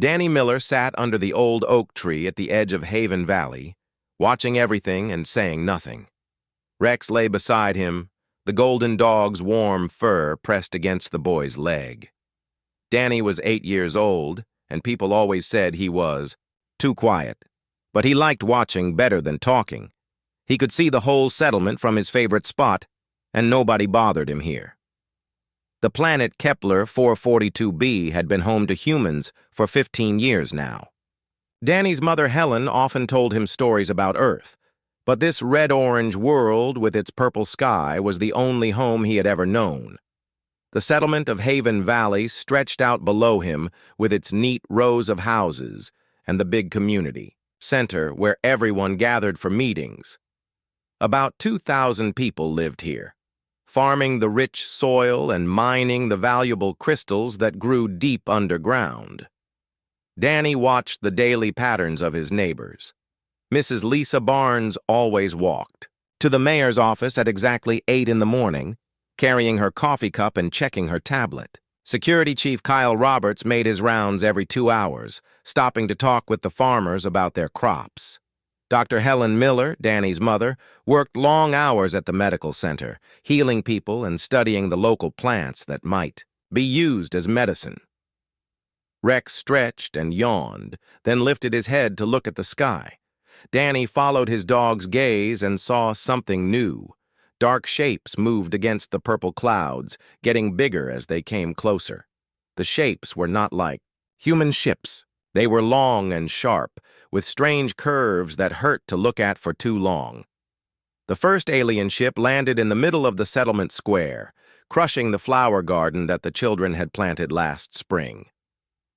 Danny Miller sat under the old oak tree at the edge of Haven Valley, watching everything and saying nothing. Rex lay beside him, the golden dog's warm fur pressed against the boy's leg. Danny was 8 years old, and people always said he was too quiet. But he liked watching better than talking. He could see the whole settlement from his favorite spot, and nobody bothered him here. The planet Kepler 442b had been home to humans for 15 years now. Danny's mother Helen often told him stories about Earth, but this red-orange world with its purple sky was the only home he had ever known. The settlement of Haven Valley stretched out below him with its neat rows of houses and the big community center where everyone gathered for meetings. About 2,000 people lived here, farming the rich soil and mining the valuable crystals that grew deep underground. Danny watched the daily patterns of his neighbors. Mrs. Lisa Barnes always walked to the mayor's office at exactly 8 in the morning, carrying her coffee cup and checking her tablet. Security Chief Kyle Roberts made his rounds every 2 hours, stopping to talk with the farmers about their crops. Dr. Helen Miller, Danny's mother, worked long hours at the medical center, healing people and studying the local plants that might be used as medicine. Rex stretched and yawned, then lifted his head to look at the sky. Danny followed his dog's gaze and saw something new. Dark shapes moved against the purple clouds, getting bigger as they came closer. The shapes were not like human ships. They were long and sharp, with strange curves that hurt to look at for too long. The first alien ship landed in the middle of the settlement square, crushing the flower garden that the children had planted last spring.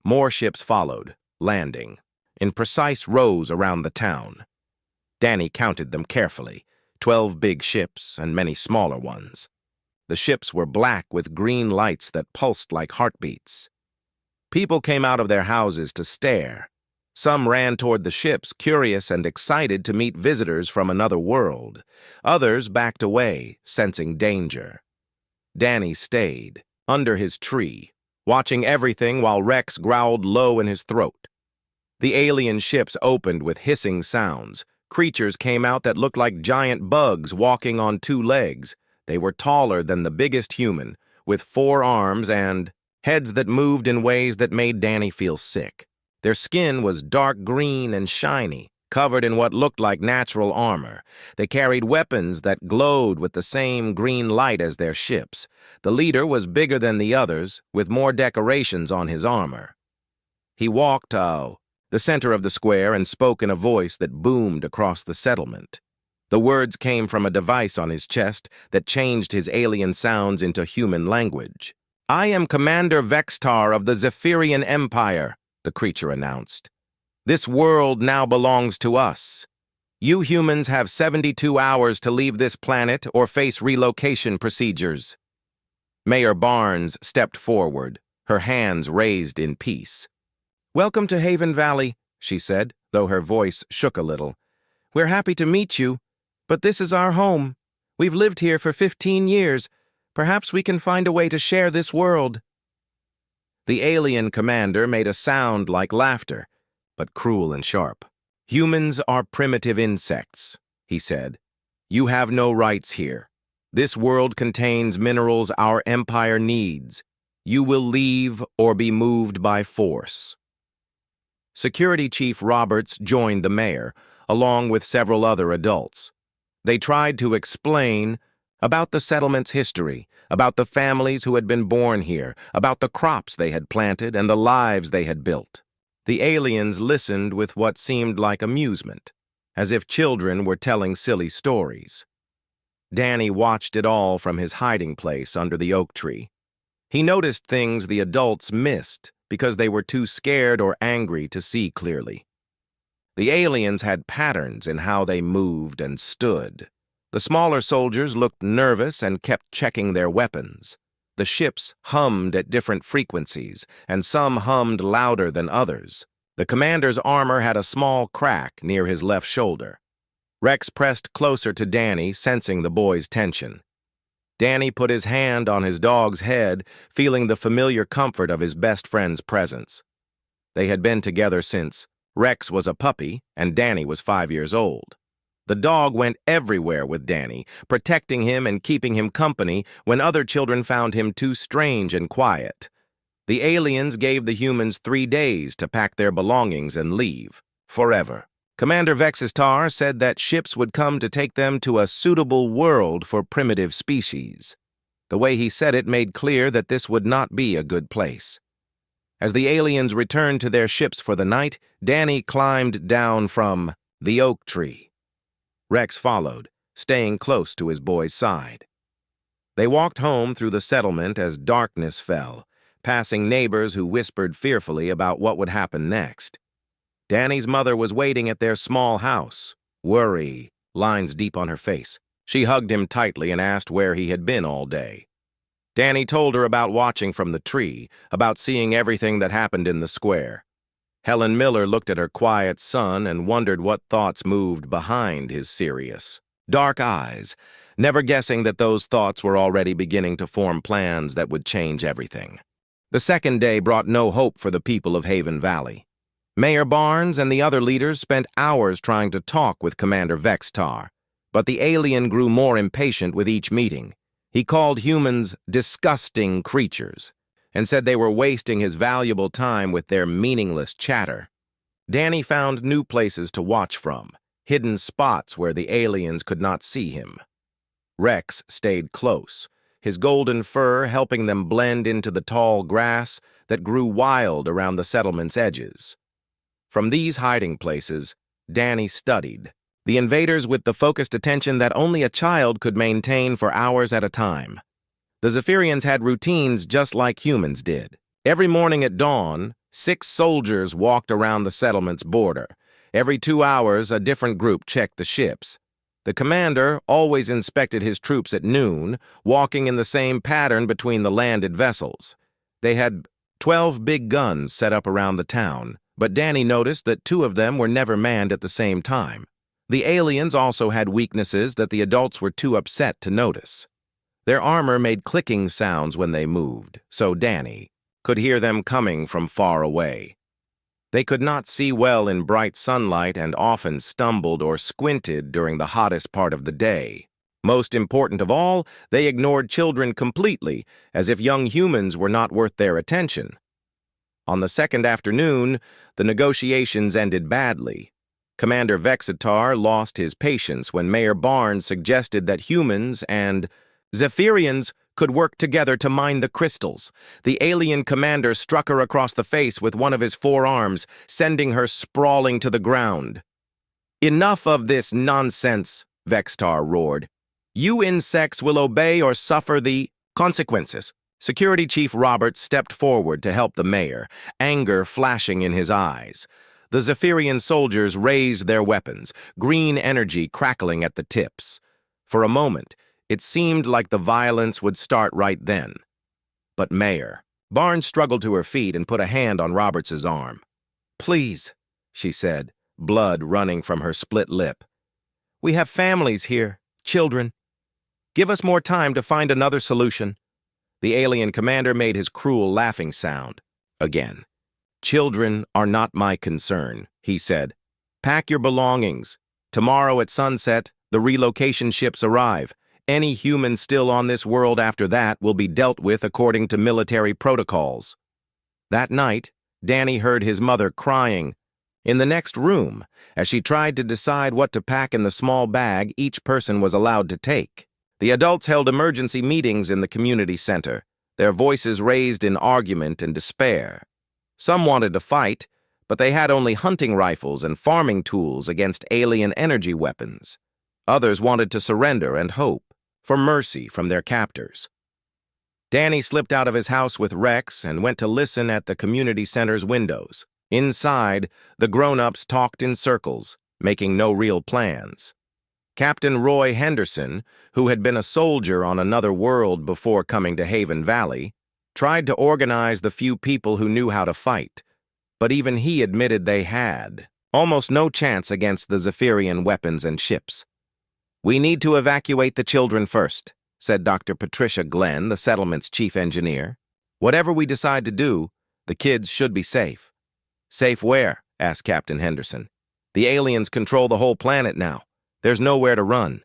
More ships followed, landing in precise rows around the town. Danny counted them carefully, 12 big ships and many smaller ones. The ships were black with green lights that pulsed like heartbeats. People came out of their houses to stare. Some ran toward the ships, curious and excited to meet visitors from another world. Others backed away, sensing danger. Danny stayed, under his tree, watching everything while Rex growled low in his throat. The alien ships opened with hissing sounds. Creatures came out that looked like giant bugs walking on 2 legs. They were taller than the biggest human, with 4 arms and heads that moved in ways that made Danny feel sick. Their skin was dark green and shiny, covered in what looked like natural armor. They carried weapons that glowed with the same green light as their ships. The leader was bigger than the others, with more decorations on his armor. He walked to the center of the square and spoke in a voice that boomed across the settlement. The words came from a device on his chest that changed his alien sounds into human language. "I am Commander Vextar of the Zephyrian Empire," the creature announced. "This world now belongs to us. You humans have 72 hours to leave this planet or face relocation procedures." Mayor Barnes stepped forward, her hands raised in peace. "Welcome to Haven Valley," she said, though her voice shook a little. "We're happy to meet you, but this is our home. We've lived here for 15 years. Perhaps we can find a way to share this world." The alien commander made a sound like laughter, but cruel and sharp. "Humans are primitive insects," he said. "You have no rights here. This world contains minerals our empire needs. You will leave or be moved by force." Security Chief Roberts joined the mayor, along with several other adults. They tried to explain about the settlement's history, about the families who had been born here, about the crops they had planted and the lives they had built. The aliens listened with what seemed like amusement, as if children were telling silly stories. Danny watched it all from his hiding place under the oak tree. He noticed things the adults missed because they were too scared or angry to see clearly. The aliens had patterns in how they moved and stood. The smaller soldiers looked nervous and kept checking their weapons. The ships hummed at different frequencies, and some hummed louder than others. The commander's armor had a small crack near his left shoulder. Rex pressed closer to Danny, sensing the boy's tension. Danny put his hand on his dog's head, feeling the familiar comfort of his best friend's presence. They had been together since Rex was a puppy and Danny was 5 years old. The dog went everywhere with Danny, protecting him and keeping him company when other children found him too strange and quiet. The aliens gave the humans 3 days to pack their belongings and leave, forever. Commander Vexistar said that ships would come to take them to a suitable world for primitive species. The way he said it made clear that this would not be a good place. As the aliens returned to their ships for the night, Danny climbed down from the oak tree. Rex followed, staying close to his boy's side. They walked home through the settlement as darkness fell, passing neighbors who whispered fearfully about what would happen next. Danny's mother was waiting at their small house, worry lines deep on her face. She hugged him tightly and asked where he had been all day. Danny told her about watching from the tree, about seeing everything that happened in the square. Helen Miller looked at her quiet son and wondered what thoughts moved behind his serious, dark eyes, never guessing that those thoughts were already beginning to form plans that would change everything. The second day brought no hope for the people of Haven Valley. Mayor Barnes and the other leaders spent hours trying to talk with Commander Vextar, but the alien grew more impatient with each meeting. He called humans disgusting creatures and said they were wasting his valuable time with their meaningless chatter. Danny found new places to watch from, hidden spots where the aliens could not see him. Rex stayed close, his golden fur helping them blend into the tall grass that grew wild around the settlement's edges. From these hiding places, Danny studied the invaders with the focused attention that only a child could maintain for hours at a time. The Zephyrians had routines just like humans did. Every morning at dawn, 6 soldiers walked around the settlement's border. Every 2 hours, a different group checked the ships. The commander always inspected his troops at noon, walking in the same pattern between the landed vessels. They had 12 big guns set up around the town, but Danny noticed that 2 of them were never manned at the same time. The aliens also had weaknesses that the adults were too upset to notice. Their armor made clicking sounds when they moved, so Danny could hear them coming from far away. They could not see well in bright sunlight and often stumbled or squinted during the hottest part of the day. Most important of all, they ignored children completely, as if young humans were not worth their attention. On the second afternoon, the negotiations ended badly. Commander Vexitar lost his patience when Mayor Barnes suggested that humans and Zephyrians could work together to mine the crystals. The alien commander struck her across the face with one of his forearms, sending her sprawling to the ground. "Enough of this nonsense," Vextar roared. "You insects will obey or suffer the consequences." Security Chief Roberts stepped forward to help the mayor, anger flashing in his eyes. The Zephyrian soldiers raised their weapons, green energy crackling at the tips. For a moment, it seemed like the violence would start right then. But Mayor Barnes struggled to her feet and put a hand on Roberts's arm. "Please," she said, blood running from her split lip. "We have families here, children. Give us more time to find another solution." The alien commander made his cruel laughing sound again. "Children are not my concern," he said. "Pack your belongings. Tomorrow at sunset, the relocation ships arrive. Any human still on this world after that will be dealt with according to military protocols." That night, Danny heard his mother crying in the next room as she tried to decide what to pack in the small bag each person was allowed to take. The adults held emergency meetings in the community center, their voices raised in argument and despair. Some wanted to fight, but they had only hunting rifles and farming tools against alien energy weapons. Others wanted to surrender and hope for mercy from their captors. Danny slipped out of his house with Rex and went to listen at the community center's windows. Inside, the grown-ups talked in circles, making no real plans. Captain Roy Henderson, who had been a soldier on another world before coming to Haven Valley, tried to organize the few people who knew how to fight, but even he admitted they had almost no chance against the Zephyrian weapons and ships. "We need to evacuate the children first," said Dr. Patricia Glenn, the settlement's chief engineer. "Whatever we decide to do, the kids should be safe." Safe where? Asked Captain Henderson. The aliens control the whole planet now. There's nowhere to run.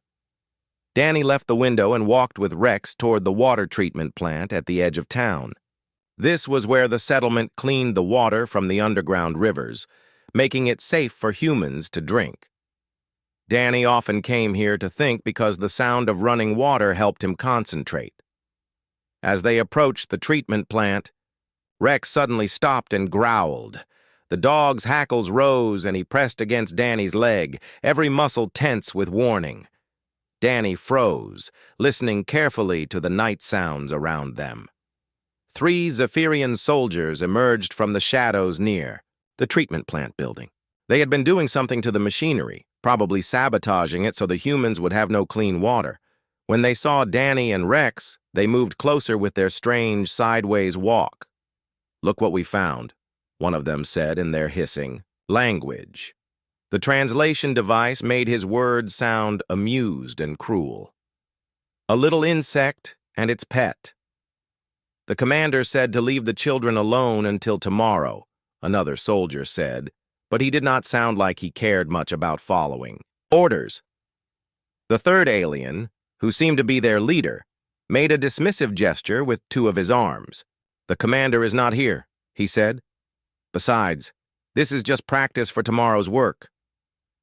Danny left the window and walked with Rex toward the water treatment plant at the edge of town. This was where the settlement cleaned the water from the underground rivers, making it safe for humans to drink. Danny often came here to think because the sound of running water helped him concentrate. As they approached the treatment plant, Rex suddenly stopped and growled. The dog's hackles rose and he pressed against Danny's leg, every muscle tense with warning. Danny froze, listening carefully to the night sounds around them. 3 Zephyrian soldiers emerged from the shadows near the treatment plant building. They had been doing something to the machinery, probably sabotaging it so the humans would have no clean water. When they saw Danny and Rex, they moved closer with their strange sideways walk. "Look what we found," one of them said in their hissing language. The translation device made his words sound amused and cruel. "A little insect and its pet." "The commander said to leave the children alone until tomorrow," another soldier said, but he did not sound like he cared much about following orders. The third alien, who seemed to be their leader, made a dismissive gesture with 2 of his arms. "The commander is not here," he said. "Besides, this is just practice for tomorrow's work."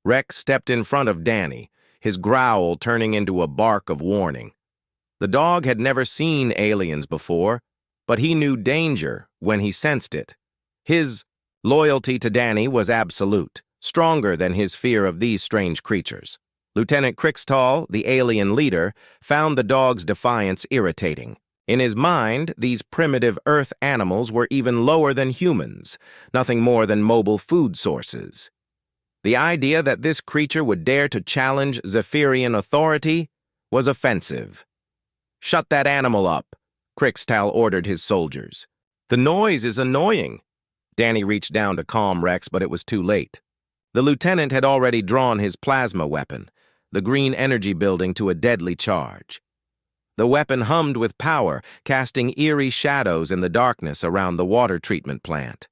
Rex stepped in front of Danny, his growl turning into a bark of warning. The dog had never seen aliens before, but he knew danger when he sensed it. His loyalty to Danny was absolute, stronger than his fear of these strange creatures. Lieutenant Crixtall, the alien leader, found the dog's defiance irritating. In his mind, these primitive Earth animals were even lower than humans, nothing more than mobile food sources. The idea that this creature would dare to challenge Zephyrian authority was offensive. "Shut that animal up," Crixtall ordered his soldiers. "The noise is annoying." Danny reached down to calm Rex, but it was too late. The lieutenant had already drawn his plasma weapon, the green energy building to a deadly charge. The weapon hummed with power, casting eerie shadows in the darkness around the water treatment plant.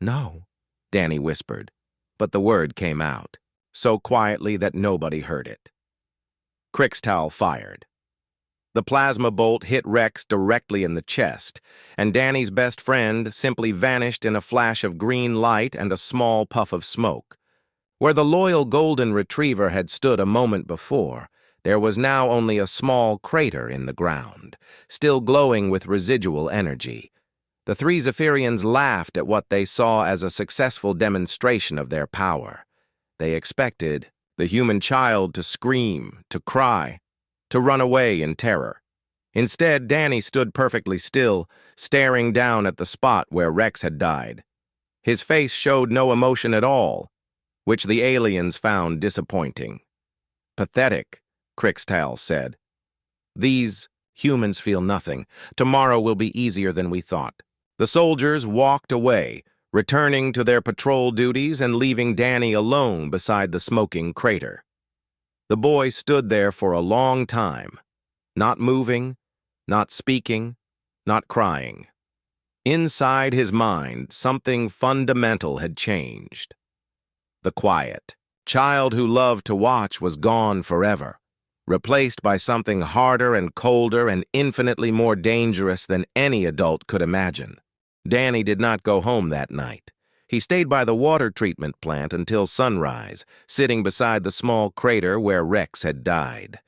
"No," Danny whispered, but the word came out, so quietly that nobody heard it. Crixtall fired. The plasma bolt hit Rex directly in the chest, and Danny's best friend simply vanished in a flash of green light and a small puff of smoke. Where the loyal golden retriever had stood a moment before, there was now only a small crater in the ground, still glowing with residual energy. The 3 Zephyrians laughed at what they saw as a successful demonstration of their power. They expected the human child to scream, to cry, to run away in terror. Instead, Danny stood perfectly still, staring down at the spot where Rex had died. His face showed no emotion at all, which the aliens found disappointing. "Pathetic," Crixtall said. "These humans feel nothing. Tomorrow will be easier than we thought." The soldiers walked away, returning to their patrol duties and leaving Danny alone beside the smoking crater. The boy stood there for a long time, not moving, not speaking, not crying. Inside his mind, something fundamental had changed. The quiet child who loved to watch was gone forever, replaced by something harder and colder and infinitely more dangerous than any adult could imagine. Danny did not go home that night. He stayed by the water treatment plant until sunrise, sitting beside the small crater where Rex had died.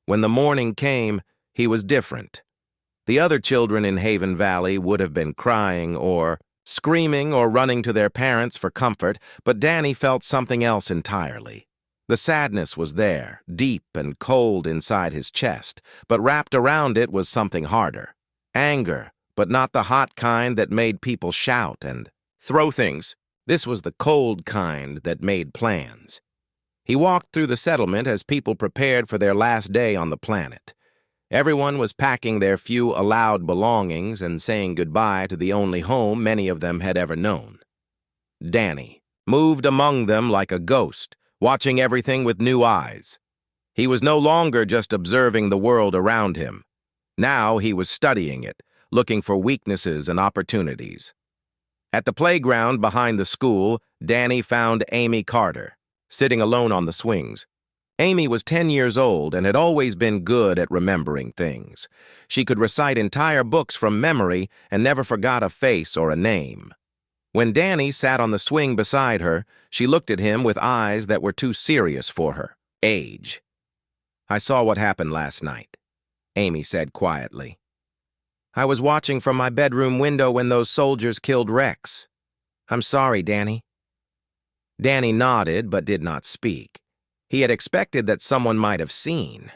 When the morning came, he was different. The other children in Haven Valley would have been crying or screaming or running to their parents for comfort, but Danny felt something else entirely. The sadness was there, deep and cold inside his chest, but wrapped around it was something harder. Anger, but not the hot kind that made people shout and throw things. This was the cold kind that made plans. He walked through the settlement as people prepared for their last day on the planet. Everyone was packing their few allowed belongings and saying goodbye to the only home many of them had ever known. Danny moved among them like a ghost, watching everything with new eyes. He was no longer just observing the world around him. Now he was studying it, looking for weaknesses and opportunities. At the playground behind the school, Danny found Amy Carter, sitting alone on the swings. Amy was 10 years old and had always been good at remembering things. She could recite entire books from memory and never forgot a face or a name. When Danny sat on the swing beside her, she looked at him with eyes that were too serious for her. Age. "I saw what happened last night," Amy said quietly. "I was watching from my bedroom window when those soldiers killed Rex. I'm sorry, Danny." Danny nodded but did not speak. He had expected that someone might have seen.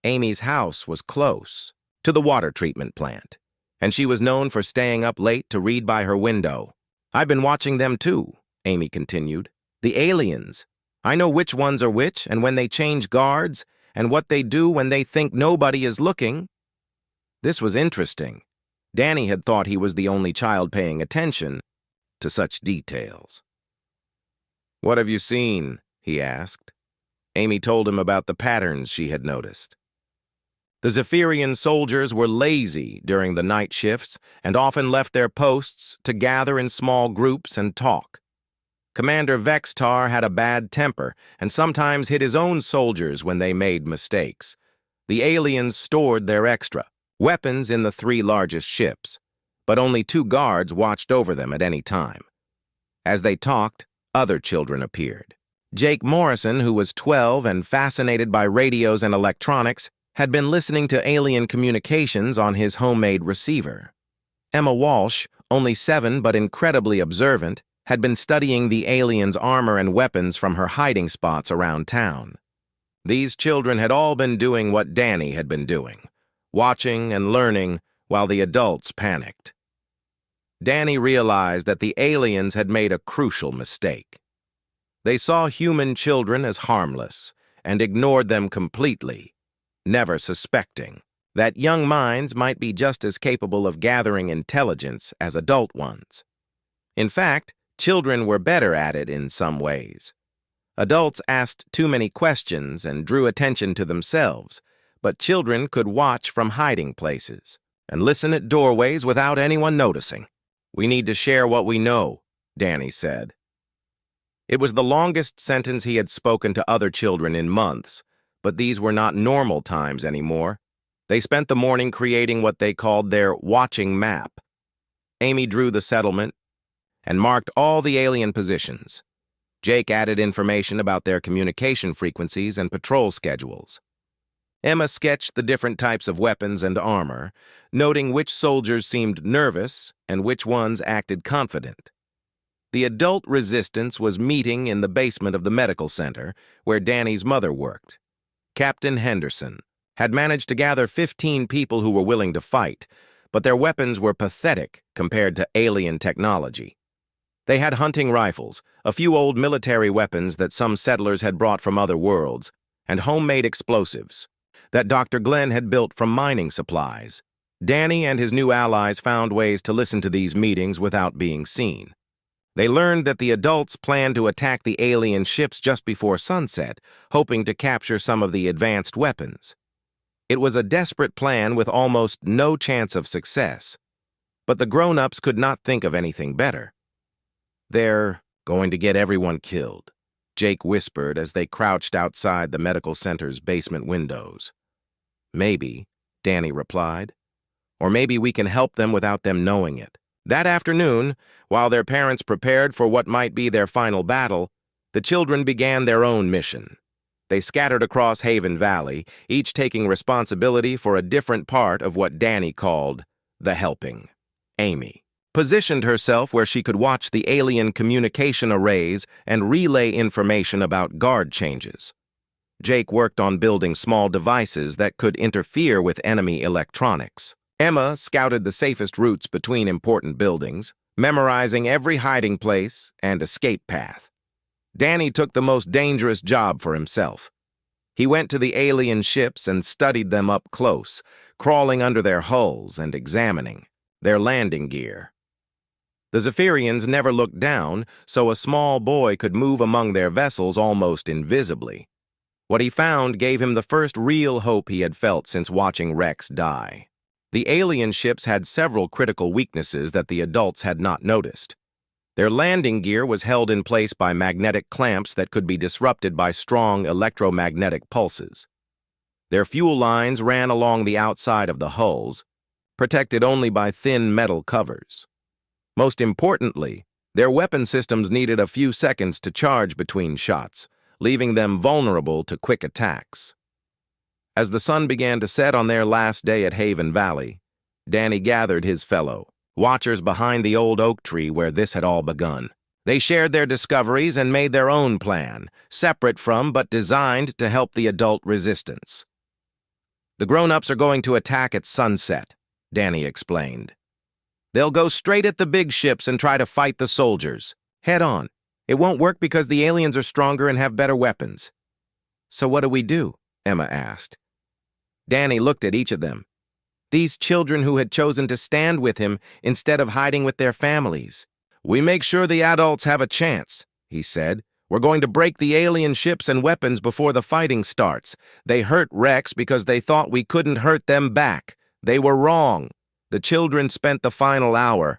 Amy's house was close to the water treatment plant, and she was known for staying up late to read by her window. "I've been watching them too," Amy continued. "The aliens. I know which ones are which and when they change guards and what they do when they think nobody is looking." This was interesting. Danny had thought he was the only child paying attention to such details. "What have you seen?" he asked. Amy told him about the patterns she had noticed. The Zephyrian soldiers were lazy during the night shifts and often left their posts to gather in small groups and talk. Commander Vextar had a bad temper and sometimes hit his own soldiers when they made mistakes. The aliens stored their extra weapons in the 3 largest ships, but only 2 guards watched over them at any time. As they talked, other children appeared. Jake Morrison, who was 12 and fascinated by radios and electronics, had been listening to alien communications on his homemade receiver. Emma Walsh, only 7 but incredibly observant, had been studying the aliens' armor and weapons from her hiding spots around town. These children had all been doing what Danny had been doing, watching and learning while the adults panicked. Danny realized that the aliens had made a crucial mistake. They saw human children as harmless and ignored them completely, never suspecting that young minds might be just as capable of gathering intelligence as adult ones. In fact, children were better at it in some ways. Adults asked too many questions and drew attention to themselves, but children could watch from hiding places and listen at doorways without anyone noticing. "We need to share what we know," Danny said. It was the longest sentence he had spoken to other children in months, but these were not normal times anymore. They spent the morning creating what they called their watching map. Amy drew the settlement and marked all the alien positions. Jake added information about their communication frequencies and patrol schedules. Emma sketched the different types of weapons and armor, noting which soldiers seemed nervous and which ones acted confident. The adult resistance was meeting in the basement of the medical center, where Danny's mother worked. Captain Henderson had managed to gather 15 people who were willing to fight, but their weapons were pathetic compared to alien technology. They had hunting rifles, a few old military weapons that some settlers had brought from other worlds, and homemade explosives that Dr. Glenn had built from mining supplies. Danny and his new allies found ways to listen to these meetings without being seen. They learned that the adults planned to attack the alien ships just before sunset, hoping to capture some of the advanced weapons. It was a desperate plan with almost no chance of success, but the grown-ups could not think of anything better. "They're going to get everyone killed," Jake whispered as they crouched outside the medical center's basement windows. "Maybe," Danny replied, "or maybe we can help them without them knowing it." That afternoon, while their parents prepared for what might be their final battle, the children began their own mission. They scattered across Haven Valley, each taking responsibility for a different part of what Danny called the helping. Amy positioned herself where she could watch the alien communication arrays and relay information about guard changes. Jake worked on building small devices that could interfere with enemy electronics. Emma scouted the safest routes between important buildings, memorizing every hiding place and escape path. Danny took the most dangerous job for himself. He went to the alien ships and studied them up close, crawling under their hulls and examining their landing gear. The Zephyrians never looked down, so a small boy could move among their vessels almost invisibly. What he found gave him the first real hope he had felt since watching Rex die. The alien ships had several critical weaknesses that the adults had not noticed. Their landing gear was held in place by magnetic clamps that could be disrupted by strong electromagnetic pulses. Their fuel lines ran along the outside of the hulls, protected only by thin metal covers. Most importantly, their weapon systems needed a few seconds to charge between shots, leaving them vulnerable to quick attacks. As the sun began to set on their last day at Haven Valley, Danny gathered his fellow watchers behind the old oak tree where this had all begun. They shared their discoveries and made their own plan, separate from but designed to help the adult resistance. "The grown-ups are going to attack at sunset," Danny explained. "They'll go straight at the big ships and try to fight the soldiers, head on. It won't work because the aliens are stronger and have better weapons." "So what do we do?" Emma asked. Danny looked at each of them. These children who had chosen to stand with him instead of hiding with their families. "We make sure the adults have a chance," he said. "We're going to break the alien ships and weapons before the fighting starts. They hurt Rex because they thought we couldn't hurt them back. They were wrong." The children spent the final hour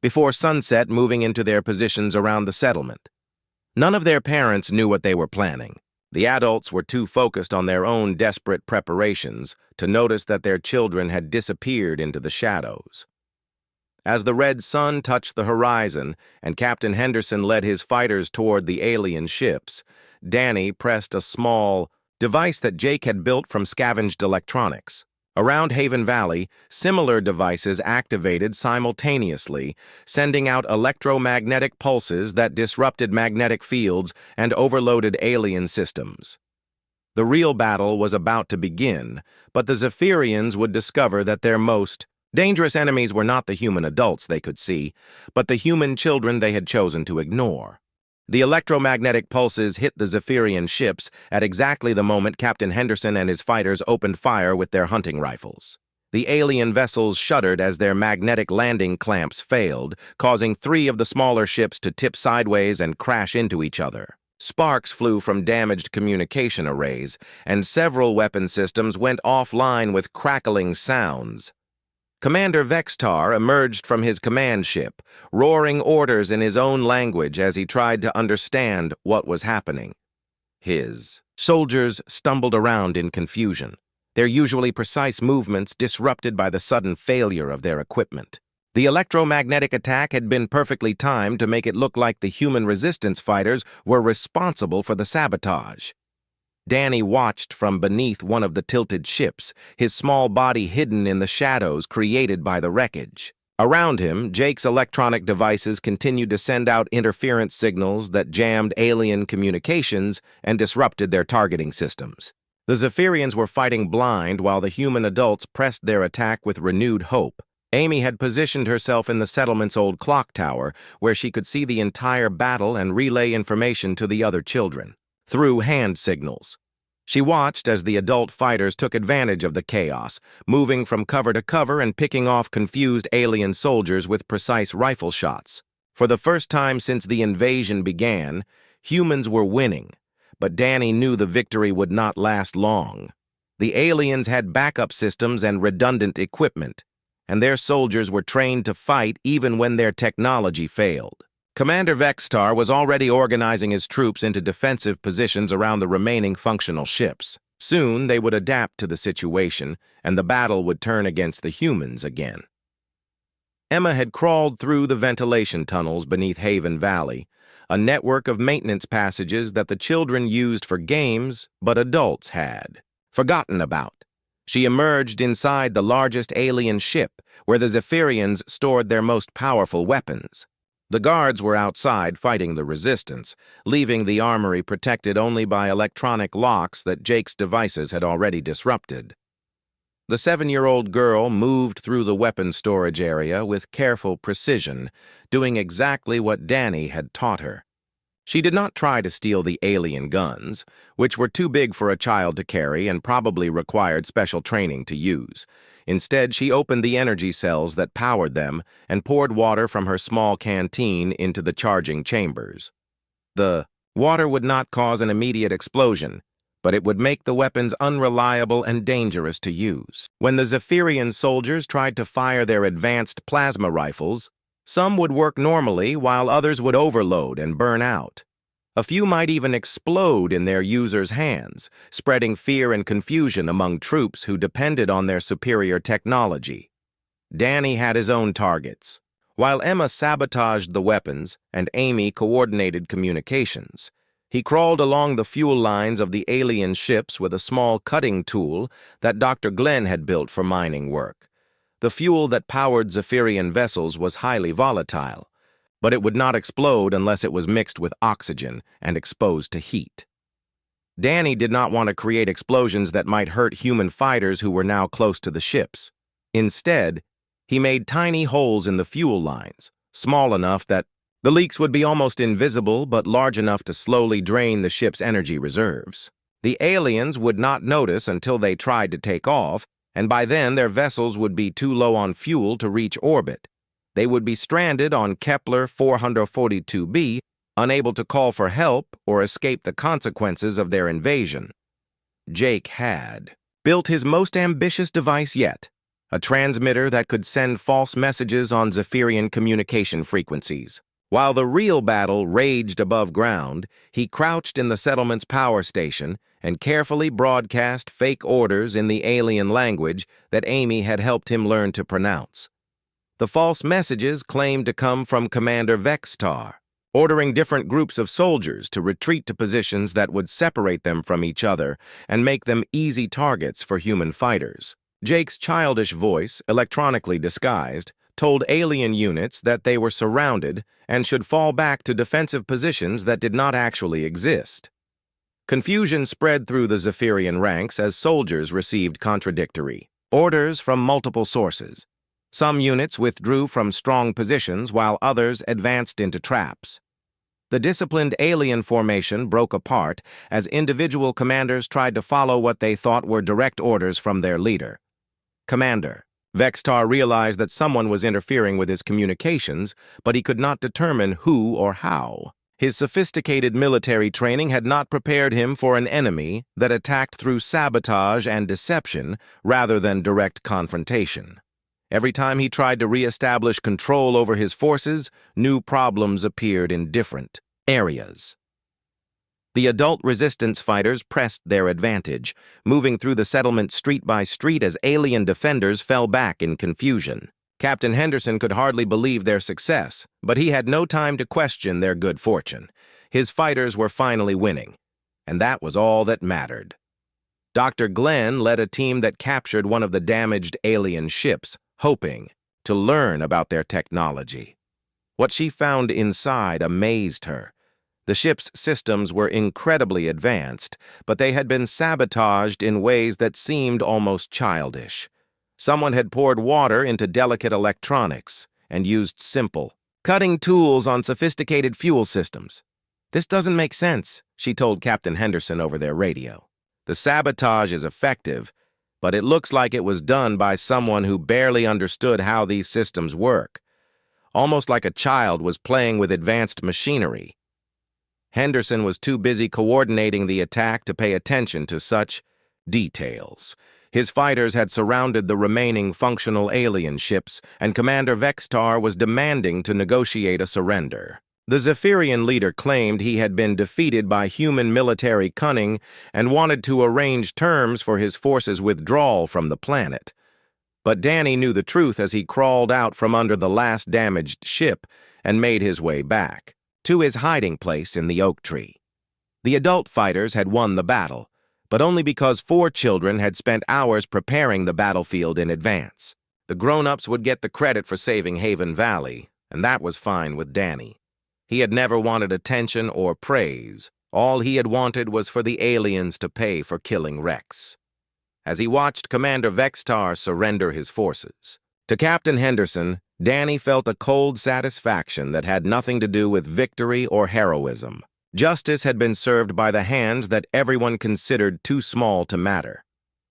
before sunset moving into their positions around the settlement. None of their parents knew what they were planning. The adults were too focused on their own desperate preparations to notice that their children had disappeared into the shadows. As the red sun touched the horizon and Captain Henderson led his fighters toward the alien ships, Danny pressed a small device that Jake had built from scavenged electronics. Around Haven Valley, similar devices activated simultaneously, sending out electromagnetic pulses that disrupted magnetic fields and overloaded alien systems. The real battle was about to begin, but the Zephyrians would discover that their most dangerous enemies were not the human adults they could see, but the human children they had chosen to ignore. The electromagnetic pulses hit the Zephyrian ships at exactly the moment Captain Henderson and his fighters opened fire with their hunting rifles. The alien vessels shuddered as their magnetic landing clamps failed, causing 3 of the smaller ships to tip sideways and crash into each other. Sparks flew from damaged communication arrays, and several weapon systems went offline with crackling sounds. Commander Vextar emerged from his command ship, roaring orders in his own language as he tried to understand what was happening. His soldiers stumbled around in confusion, their usually precise movements disrupted by the sudden failure of their equipment. The electromagnetic attack had been perfectly timed to make it look like the human resistance fighters were responsible for the sabotage. Danny watched from beneath one of the tilted ships, his small body hidden in the shadows created by the wreckage. Around him, Jake's electronic devices continued to send out interference signals that jammed alien communications and disrupted their targeting systems. The Zephyrians were fighting blind while the human adults pressed their attack with renewed hope. Amy had positioned herself in the settlement's old clock tower, where she could see the entire battle and relay information to the other children through hand signals. She watched as the adult fighters took advantage of the chaos, moving from cover to cover and picking off confused alien soldiers with precise rifle shots. For the first time since the invasion began, humans were winning, but Danny knew the victory would not last long. The aliens had backup systems and redundant equipment, and their soldiers were trained to fight even when their technology failed. Commander Vextar was already organizing his troops into defensive positions around the remaining functional ships. Soon they would adapt to the situation, and the battle would turn against the humans again. Emma had crawled through the ventilation tunnels beneath Haven Valley, a network of maintenance passages that the children used for games, but adults had forgotten about. She emerged inside the largest alien ship, where the Zephyrians stored their most powerful weapons. The guards were outside fighting the resistance, leaving the armory protected only by electronic locks that Jake's devices had already disrupted. The 7-year-old girl moved through the weapons storage area with careful precision, doing exactly what Danny had taught her. She did not try to steal the alien guns, which were too big for a child to carry and probably required special training to use. Instead, she opened the energy cells that powered them and poured water from her small canteen into the charging chambers. The water would not cause an immediate explosion, but it would make the weapons unreliable and dangerous to use. When the Zephyrian soldiers tried to fire their advanced plasma rifles, Some would work normally, while others would overload and burn out. A few might even explode in their users' hands, spreading fear and confusion among troops who depended on their superior technology. Danny had his own targets. While Emma sabotaged the weapons and Amy coordinated communications, he crawled along the fuel lines of the alien ships with a small cutting tool that Dr. Glenn had built for mining work. The fuel that powered Zephyrian vessels was highly volatile, but it would not explode unless it was mixed with oxygen and exposed to heat. Danny did not want to create explosions that might hurt human fighters who were now close to the ships. Instead, he made tiny holes in the fuel lines, small enough that the leaks would be almost invisible but large enough to slowly drain the ship's energy reserves. The aliens would not notice until they tried to take off, and by then their vessels would be too low on fuel to reach orbit. They would be stranded on Kepler 442b, unable to call for help or escape the consequences of their invasion. Jake had built his most ambitious device yet, a transmitter that could send false messages on Zephyrian communication frequencies. While the real battle raged above ground, he crouched in the settlement's power station and carefully broadcast fake orders in the alien language that Amy had helped him learn to pronounce. The false messages claimed to come from Commander Vextar, ordering different groups of soldiers to retreat to positions that would separate them from each other and make them easy targets for human fighters. Jake's childish voice, electronically disguised, told alien units that they were surrounded and should fall back to defensive positions that did not actually exist. Confusion spread through the Zephyrian ranks as soldiers received contradictory orders from multiple sources. Some units withdrew from strong positions while others advanced into traps. The disciplined alien formation broke apart as individual commanders tried to follow what they thought were direct orders from their leader. Commander. Vextar realized that someone was interfering with his communications, but he could not determine who or how. His sophisticated military training had not prepared him for an enemy that attacked through sabotage and deception rather than direct confrontation. Every time he tried to re-establish control over his forces, new problems appeared in different areas. The adult resistance fighters pressed their advantage, moving through the settlement street by street as alien defenders fell back in confusion. Captain Henderson could hardly believe their success, but he had no time to question their good fortune. His fighters were finally winning, and that was all that mattered. Dr. Glenn led a team that captured one of the damaged alien ships, hoping to learn about their technology. What she found inside amazed her. The ship's systems were incredibly advanced, but they had been sabotaged in ways that seemed almost childish. Someone had poured water into delicate electronics and used simple cutting tools on sophisticated fuel systems. "This doesn't make sense," she told Captain Henderson over their radio. "The sabotage is effective, but it looks like it was done by someone who barely understood how these systems work. Almost like a child was playing with advanced machinery." Henderson was too busy coordinating the attack to pay attention to such details. His fighters had surrounded the remaining functional alien ships, and Commander Vextar was demanding to negotiate a surrender. The Zephyrian leader claimed he had been defeated by human military cunning and wanted to arrange terms for his forces' withdrawal from the planet. But Danny knew the truth as he crawled out from under the last damaged ship and made his way back to his hiding place in the oak tree. The adult fighters had won the battle, but only because 4 children had spent hours preparing the battlefield in advance. The grown-ups would get the credit for saving Haven Valley, and that was fine with Danny. He had never wanted attention or praise. All he had wanted was for the aliens to pay for killing Rex. As he watched Commander Vextar surrender his forces to Captain Henderson, Danny felt a cold satisfaction that had nothing to do with victory or heroism. Justice had been served by the hands that everyone considered too small to matter.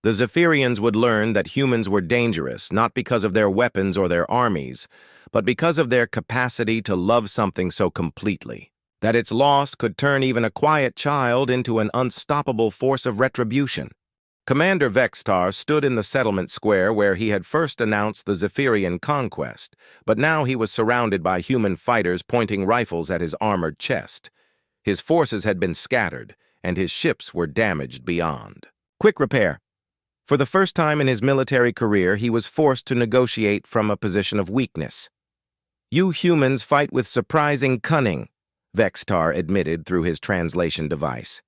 The Zephyrians would learn that humans were dangerous not because of their weapons or their armies, but because of their capacity to love something so completely, that its loss could turn even a quiet child into an unstoppable force of retribution. Commander Vextar stood in the settlement square where he had first announced the Zephyrian conquest, but now he was surrounded by human fighters pointing rifles at his armored chest. His forces had been scattered, and his ships were damaged beyond. Quick repair. For the first time in his military career, he was forced to negotiate from a position of weakness. "You humans fight with surprising cunning," Vextar admitted through his translation device.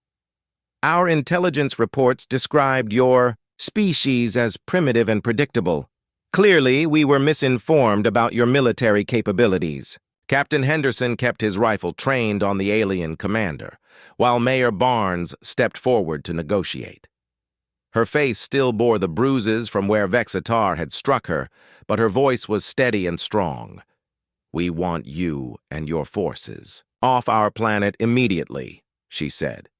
"Our intelligence reports described your species as primitive and predictable. Clearly, we were misinformed about your military capabilities." Captain Henderson kept his rifle trained on the alien commander, while Mayor Barnes stepped forward to negotiate. Her face still bore the bruises from where Vexatar had struck her, but her voice was steady and strong. "We want you and your forces off our planet immediately," she said.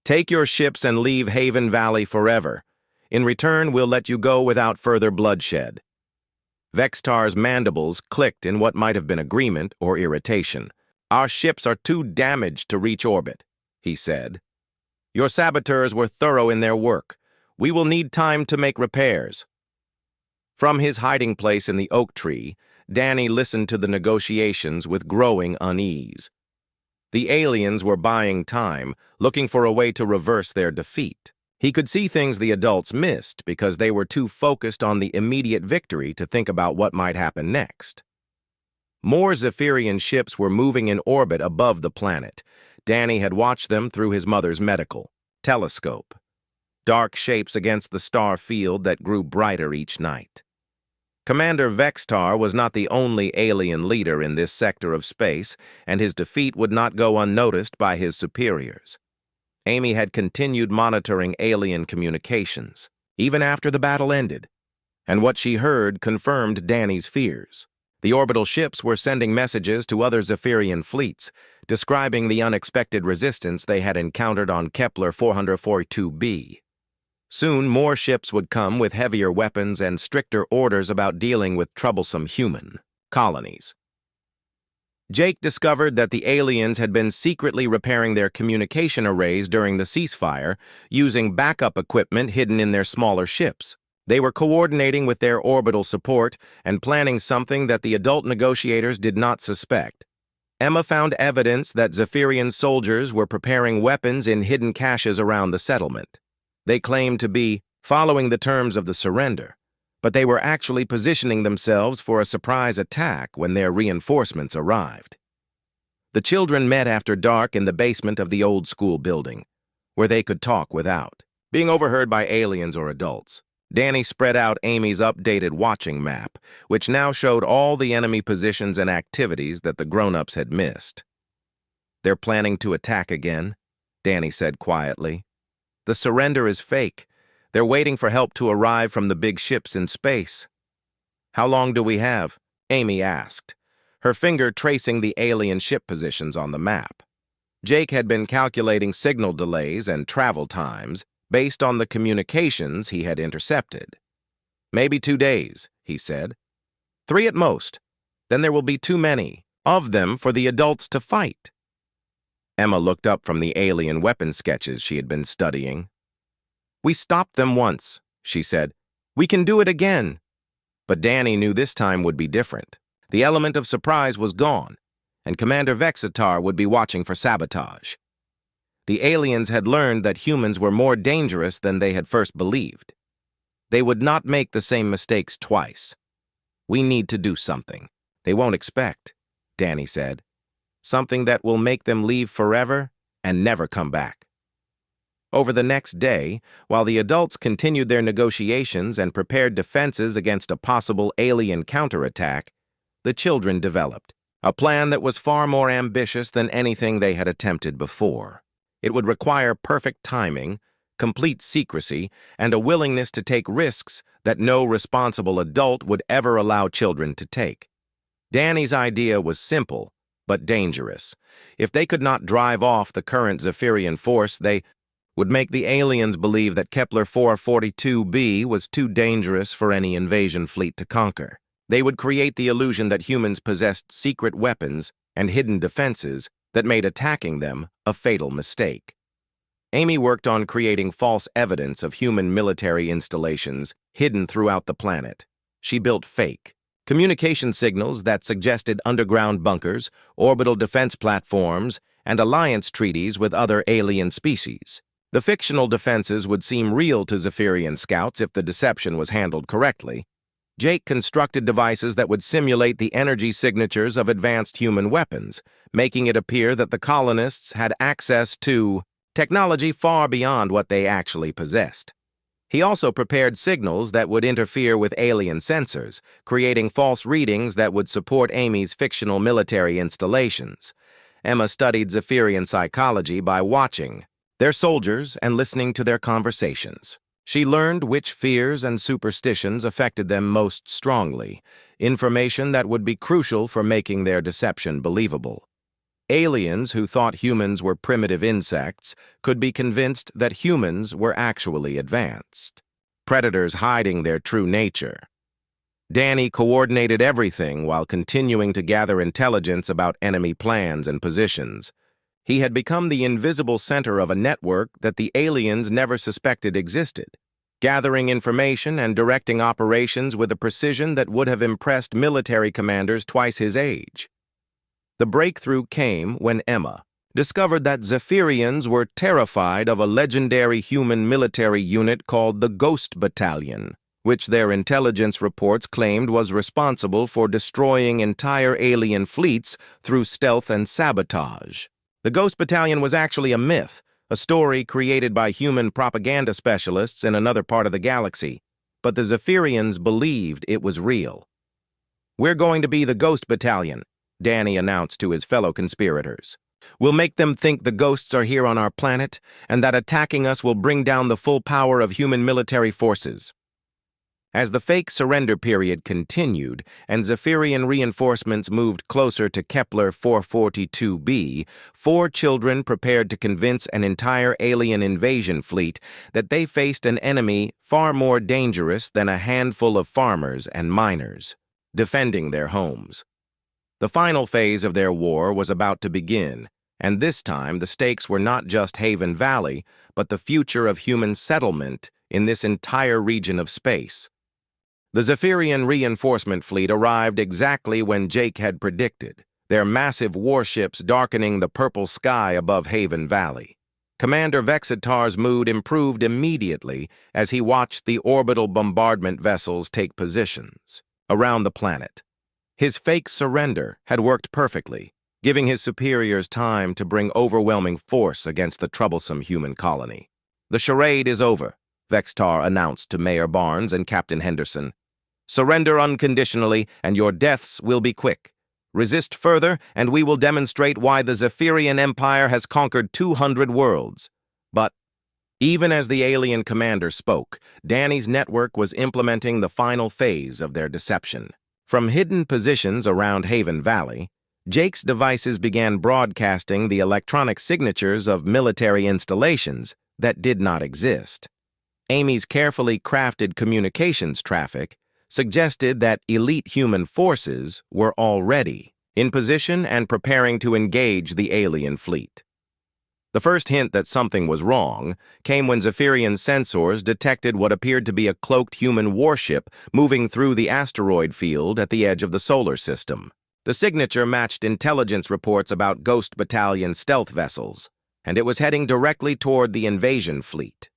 "Take your ships and leave Haven Valley forever. In return, we'll let you go without further bloodshed." Vextar's mandibles clicked in what might have been agreement or irritation. "Our ships are too damaged to reach orbit," he said. "Your saboteurs were thorough in their work. We will need time to make repairs." From his hiding place in the oak tree, Danny listened to the negotiations with growing unease. The aliens were buying time, looking for a way to reverse their defeat. He could see things the adults missed because they were too focused on the immediate victory to think about what might happen next. More Zephyrian ships were moving in orbit above the planet. Danny had watched them through his mother's medical telescope. Dark shapes against the star field that grew brighter each night. Commander Vextar was not the only alien leader in this sector of space, and his defeat would not go unnoticed by his superiors. Amy had continued monitoring alien communications, even after the battle ended, and what she heard confirmed Danny's fears. The orbital ships were sending messages to other Zephyrian fleets, describing the unexpected resistance they had encountered on Kepler 442b. Soon, more ships would come with heavier weapons and stricter orders about dealing with troublesome human colonies. Jake discovered that the aliens had been secretly repairing their communication arrays during the ceasefire, using backup equipment hidden in their smaller ships. They were coordinating with their orbital support and planning something that the adult negotiators did not suspect. Emma found evidence that Zephyrian soldiers were preparing weapons in hidden caches around the settlement. They claimed to be following the terms of the surrender, but they were actually positioning themselves for a surprise attack when their reinforcements arrived. The children met after dark in the basement of the old school building, where they could talk without being overheard by aliens or adults. Danny spread out Amy's updated watching map, which now showed all the enemy positions and activities that the grown-ups had missed. "They're planning to attack again," Danny said quietly. "The surrender is fake. They're waiting for help to arrive from the big ships in space." "How long do we have?" Amy asked, her finger tracing the alien ship positions on the map. Jake had been calculating signal delays and travel times based on the communications he had intercepted. "Maybe 2 days," he said. "3 at most. Then there will be too many of them for the adults to fight." Emma looked up from the alien weapon sketches she had been studying. "We stopped them once," she said. "We can do it again." But Danny knew this time would be different. The element of surprise was gone, and Commander Vexatar would be watching for sabotage. The aliens had learned that humans were more dangerous than they had first believed. They would not make the same mistakes twice. "We need to do something they won't expect," Danny said. "Something that will make them leave forever and never come back." Over the next day, while the adults continued their negotiations and prepared defenses against a possible alien counterattack, the children developed a plan that was far more ambitious than anything they had attempted before. It would require perfect timing, complete secrecy, and a willingness to take risks that no responsible adult would ever allow children to take. Danny's idea was simple, but dangerous. If they could not drive off the current Zephyrian force, they would make the aliens believe that Kepler 442b was too dangerous for any invasion fleet to conquer. They would create the illusion that humans possessed secret weapons and hidden defenses that made attacking them a fatal mistake. Amy worked on creating false evidence of human military installations hidden throughout the planet. She built fake communication signals that suggested underground bunkers, orbital defense platforms, and alliance treaties with other alien species. The fictional defenses would seem real to Zephyrian scouts if the deception was handled correctly. Jake constructed devices that would simulate the energy signatures of advanced human weapons, making it appear that the colonists had access to technology far beyond what they actually possessed. He also prepared signals that would interfere with alien sensors, creating false readings that would support Amy's fictional military installations. Emma studied Zephyrian psychology by watching their soldiers and listening to their conversations. She learned which fears and superstitions affected them most strongly, information that would be crucial for making their deception believable. Aliens who thought humans were primitive insects could be convinced that humans were actually advanced, predators hiding their true nature. Danny coordinated everything while continuing to gather intelligence about enemy plans and positions. He had become the invisible center of a network that the aliens never suspected existed, gathering information and directing operations with a precision that would have impressed military commanders twice his age. The breakthrough came when Emma discovered that Zephyrians were terrified of a legendary human military unit called the Ghost Battalion, which their intelligence reports claimed was responsible for destroying entire alien fleets through stealth and sabotage. The Ghost Battalion was actually a myth, a story created by human propaganda specialists in another part of the galaxy, but the Zephyrians believed it was real. "We're going to be the Ghost Battalion," Danny announced to his fellow conspirators. "We'll make them think the ghosts are here on our planet, and that attacking us will bring down the full power of human military forces." As the fake surrender period continued and Zephyrian reinforcements moved closer to Kepler 442b, 4 children prepared to convince an entire alien invasion fleet that they faced an enemy far more dangerous than a handful of farmers and miners, defending their homes. The final phase of their war was about to begin, and this time the stakes were not just Haven Valley, but the future of human settlement in this entire region of space. The Zephyrian reinforcement fleet arrived exactly when Jake had predicted, their massive warships darkening the purple sky above Haven Valley. Commander Vexitar's mood improved immediately as he watched the orbital bombardment vessels take positions around the planet. His fake surrender had worked perfectly, giving his superiors time to bring overwhelming force against the troublesome human colony. "The charade is over," Vexitar announced to Mayor Barnes and Captain Henderson. "Surrender unconditionally, and your deaths will be quick. Resist further, and we will demonstrate why the Zephyrian Empire has conquered 200 worlds." But even as the alien commander spoke, Danny's network was implementing the final phase of their deception. From hidden positions around Haven Valley, Jake's devices began broadcasting the electronic signatures of military installations that did not exist. Amy's carefully crafted communications traffic suggested that elite human forces were already in position and preparing to engage the alien fleet. The first hint that something was wrong came when Zephyrian sensors detected what appeared to be a cloaked human warship moving through the asteroid field at the edge of the solar system. The signature matched intelligence reports about Ghost Battalion stealth vessels, and it was heading directly toward the invasion fleet.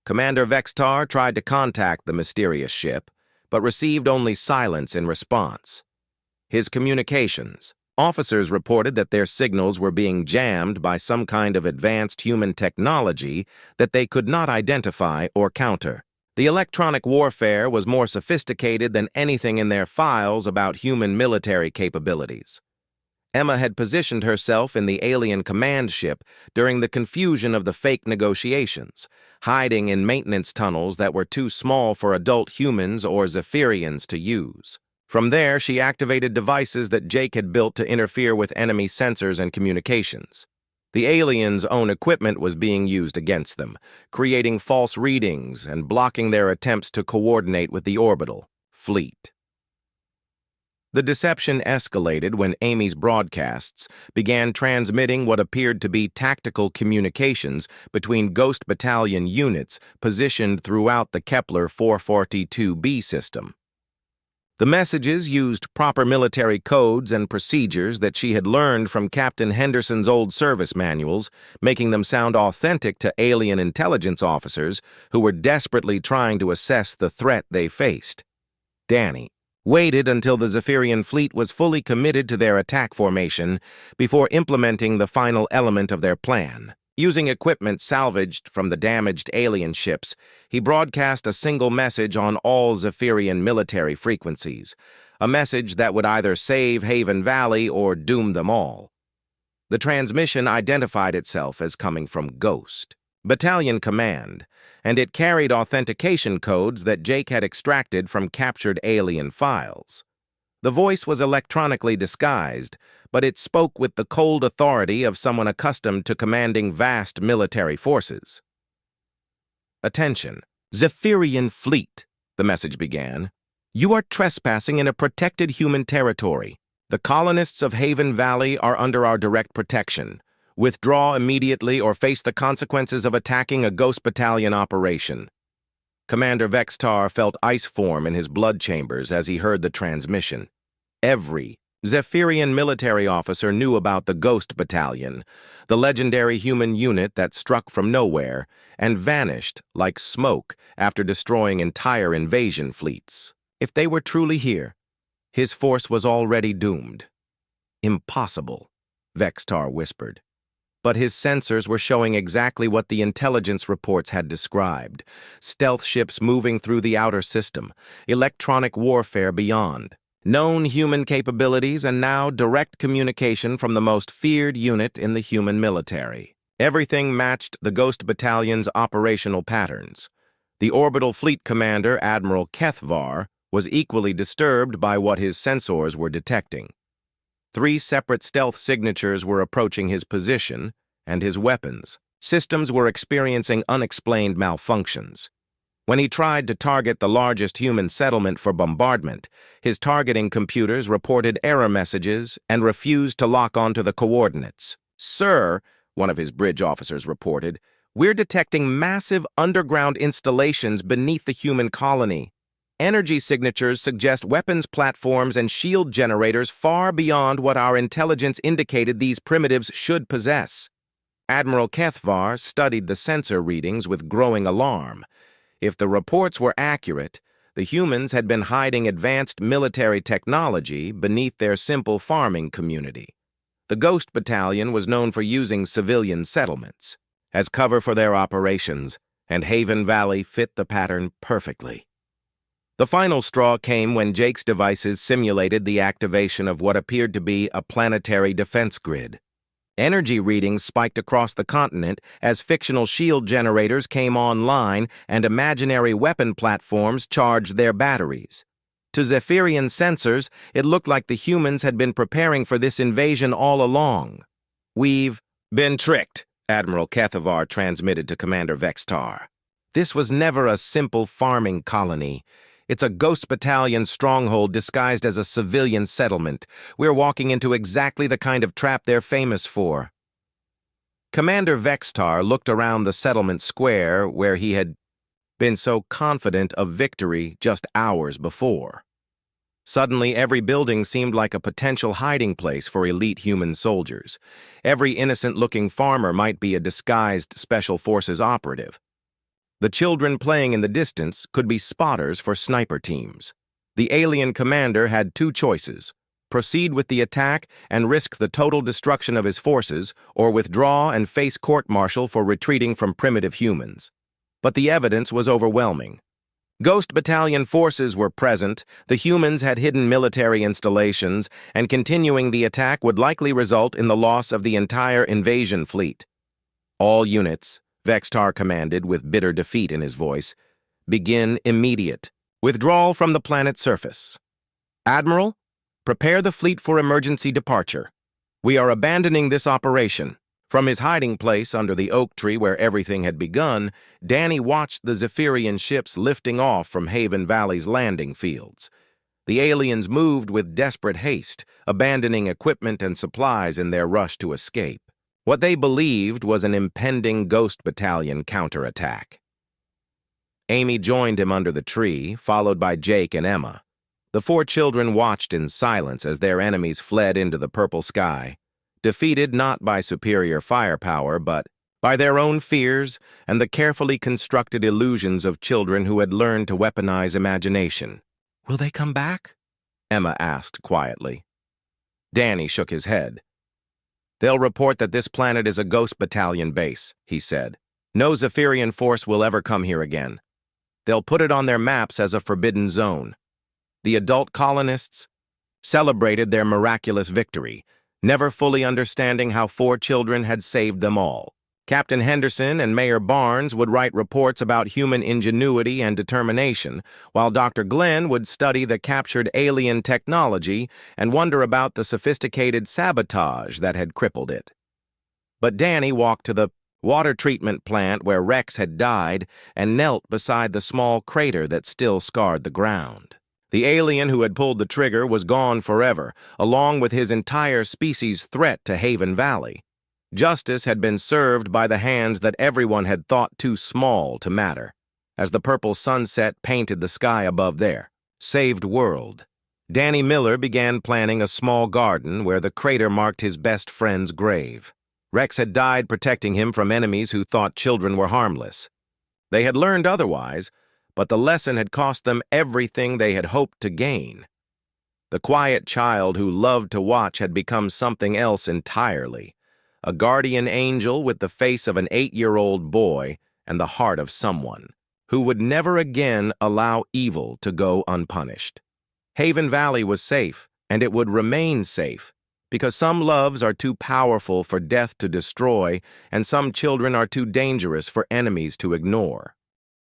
Commander Vexitar tried to contact the mysterious ship, but received only silence in response. His communications. Officers reported that their signals were being jammed by some kind of advanced human technology that they could not identify or counter. The electronic warfare was more sophisticated than anything in their files about human military capabilities. Emma had positioned herself in the alien command ship during the confusion of the fake negotiations, hiding in maintenance tunnels that were too small for adult humans or Zephyrians to use. From there, she activated devices that Jake had built to interfere with enemy sensors and communications. The aliens' own equipment was being used against them, creating false readings and blocking their attempts to coordinate with the orbital fleet. The deception escalated when Amy's broadcasts began transmitting what appeared to be tactical communications between Ghost Battalion units positioned throughout the Kepler 442b system. The messages used proper military codes and procedures that she had learned from Captain Henderson's old service manuals, making them sound authentic to alien intelligence officers who were desperately trying to assess the threat they faced. Danny waited until the Zephyrian fleet was fully committed to their attack formation before implementing the final element of their plan. Using equipment salvaged from the damaged alien ships, he broadcast a single message on all Zephyrian military frequencies, a message that would either save Haven Valley or doom them all. The transmission identified itself as coming from Ghost Battalion Command, and it carried authentication codes that Jake had extracted from captured alien files. The voice was electronically disguised, but it spoke with the cold authority of someone accustomed to commanding vast military forces. "Attention, Zephyrian Fleet," the message began. "You are trespassing in a protected human territory. The colonists of Haven Valley are under our direct protection. Withdraw immediately or face the consequences of attacking a Ghost Battalion operation." Commander Vextar felt ice form in his blood chambers as he heard the transmission. Every Zephyrian military officer knew about the Ghost Battalion, the legendary human unit that struck from nowhere and vanished like smoke after destroying entire invasion fleets. If they were truly here, his force was already doomed. "Impossible," Vextar whispered. But his sensors were showing exactly what the intelligence reports had described: stealth ships moving through the outer system, electronic warfare beyond, known human capabilities, and now direct communication from the most feared unit in the human military. Everything matched the Ghost Battalion's operational patterns. The orbital fleet commander, Admiral Kethvar, was equally disturbed by what his sensors were detecting. 3 separate stealth signatures were approaching his position and his weapons. Systems were experiencing unexplained malfunctions. When he tried to target the largest human settlement for bombardment, his targeting computers reported error messages and refused to lock onto the coordinates. "Sir," one of his bridge officers reported, "we're detecting massive underground installations beneath the human colony. Energy signatures suggest weapons platforms and shield generators far beyond what our intelligence indicated these primitives should possess." Admiral Kethvar studied the sensor readings with growing alarm. If the reports were accurate, the humans had been hiding advanced military technology beneath their simple farming community. The Ghost Battalion was known for using civilian settlements as cover for their operations, and Haven Valley fit the pattern perfectly. The final straw came when Jake's devices simulated the activation of what appeared to be a planetary defense grid. Energy readings spiked across the continent as fictional shield generators came online and imaginary weapon platforms charged their batteries. To Zephyrian sensors, it looked like the humans had been preparing for this invasion all along. "We've been tricked," Admiral Kethvar transmitted to Commander Vextar. "This was never a simple farming colony. It's a Ghost Battalion stronghold disguised as a civilian settlement. We're walking into exactly the kind of trap they're famous for." Commander Vextar looked around the settlement square where he had been so confident of victory just hours before. Suddenly, every building seemed like a potential hiding place for elite human soldiers. Every innocent-looking farmer might be a disguised Special Forces operative. The children playing in the distance could be spotters for sniper teams. The alien commander had 2 choices: proceed with the attack and risk the total destruction of his forces, or withdraw and face court-martial for retreating from primitive humans. But the evidence was overwhelming. Ghost Battalion forces were present, the humans had hidden military installations, and continuing the attack would likely result in the loss of the entire invasion fleet. "All units," Vextar commanded with bitter defeat in his voice, "begin immediate withdrawal from the planet's surface. Admiral, prepare the fleet for emergency departure. We are abandoning this operation." From his hiding place under the oak tree where everything had begun, Danny watched the Zephyrian ships lifting off from Haven Valley's landing fields. The aliens moved with desperate haste, abandoning equipment and supplies in their rush to escape. What they believed was an impending Ghost Battalion counterattack. Amy joined him under the tree, followed by Jake and Emma. The four children watched in silence as their enemies fled into the purple sky, defeated not by superior firepower, but by their own fears and the carefully constructed illusions of children who had learned to weaponize imagination. "Will they come back?" Emma asked quietly. Danny shook his head. "They'll report that this planet is a Ghost Battalion base," he said. "No Zephyrian force will ever come here again. They'll put it on their maps as a forbidden zone." The adult colonists celebrated their miraculous victory, never fully understanding how four children had saved them all. Captain Henderson and Mayor Barnes would write reports about human ingenuity and determination, while Dr. Glenn would study the captured alien technology and wonder about the sophisticated sabotage that had crippled it. But Danny walked to the water treatment plant where Rex had died and knelt beside the small crater that still scarred the ground. The alien who had pulled the trigger was gone forever, along with his entire species' threat to Haven Valley. Justice had been served by the hands that everyone had thought too small to matter, as the purple sunset painted the sky above their saved world. Danny Miller began planning a small garden where the crater marked his best friend's grave. Rex had died protecting him from enemies who thought children were harmless. They had learned otherwise, but the lesson had cost them everything they had hoped to gain. The quiet child who loved to watch had become something else entirely. A guardian angel with the face of an 8-year-old boy and the heart of someone who would never again allow evil to go unpunished. Haven Valley was safe, and it would remain safe, because some loves are too powerful for death to destroy, and some children are too dangerous for enemies to ignore.